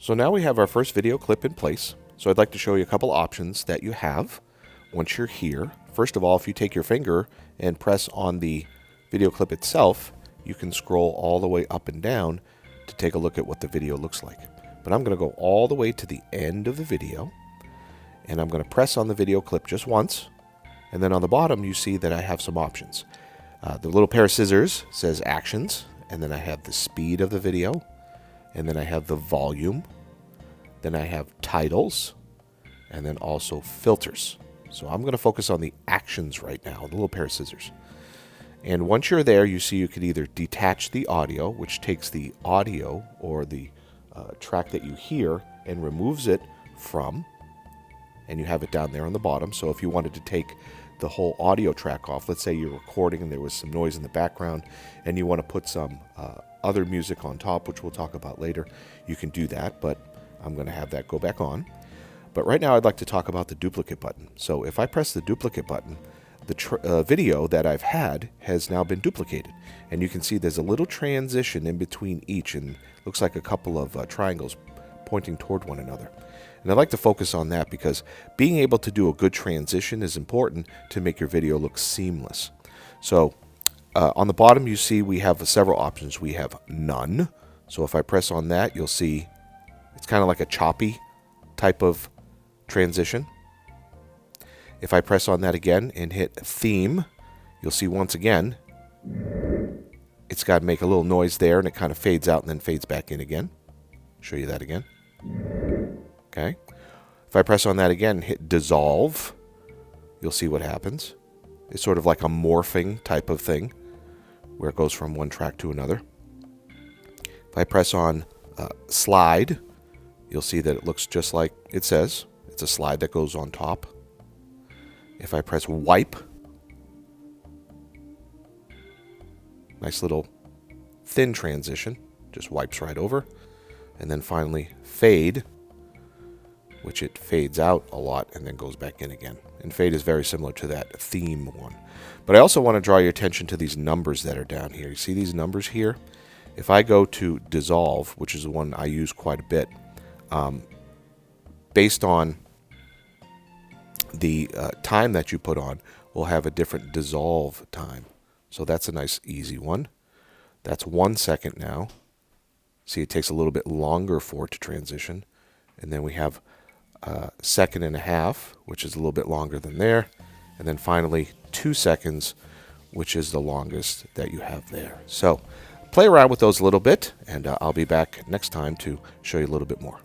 So now we have our first video clip in place. So I'd like to show you a couple options that you have once you're here. First of all, if you take your finger and press on the video clip itself, you can scroll all the way up and down to take a look at what the video looks like. But I'm going to go all the way to the end of the video, and I'm going to press on the video clip just once, and then on the bottom you see that I have some options. The little pair of scissors says actions, and then I have the speed of the video, and then I have the volume, then I have titles, and then also filters. So I'm going to focus on the actions right now, the little pair of scissors. And once you're there, you see you could either detach the audio, which takes the audio or the track that you hear and removes it from, and you have it down there on the bottom. So if you wanted to take the whole audio track off, let's say you're recording and there was some noise in the background and you want to put some other music on top, which we'll talk about later, you can do that, but I'm going to have that go back on. But right now I'd like to talk about the duplicate button. So if I press the duplicate button, the video that I've had has now been duplicated. And you can see there's a little transition in between each, and looks like a couple of triangles pointing toward one another. And I'd like to focus on that because being able to do a good transition is important to make your video look seamless. So on the bottom you see we have several options. We have none. So if I press on that, you'll see it's kind of like a choppy type of transition. If I press on that again and hit theme, you'll see once again it's got to make a little noise there, and it kind of fades out and then fades back in again. Show you that again. Okay. If I press on that again and hit dissolve, you'll see what happens. It's sort of like a morphing type of thing where it goes from one track to another. If I press on slide, you'll see that it looks just like it says. It's a slide that goes on top. If I press wipe, nice little thin transition, just wipes right over. And then finally fade, which it fades out a lot and then goes back in again. And fade is very similar to that theme one. But I also want to draw your attention to these numbers that are down here. You see these numbers here? If I go to dissolve, which is the one I use quite a bit, based on the time that you put on, will have a different dissolve time. So that's a nice easy one. That's 1 second now. See, it takes a little bit longer for it to transition. And then we have a second and a half, which is a little bit longer than there. And then finally 2 seconds, which is the longest that you have there. So play around with those a little bit, and I'll be back next time to show you a little bit more.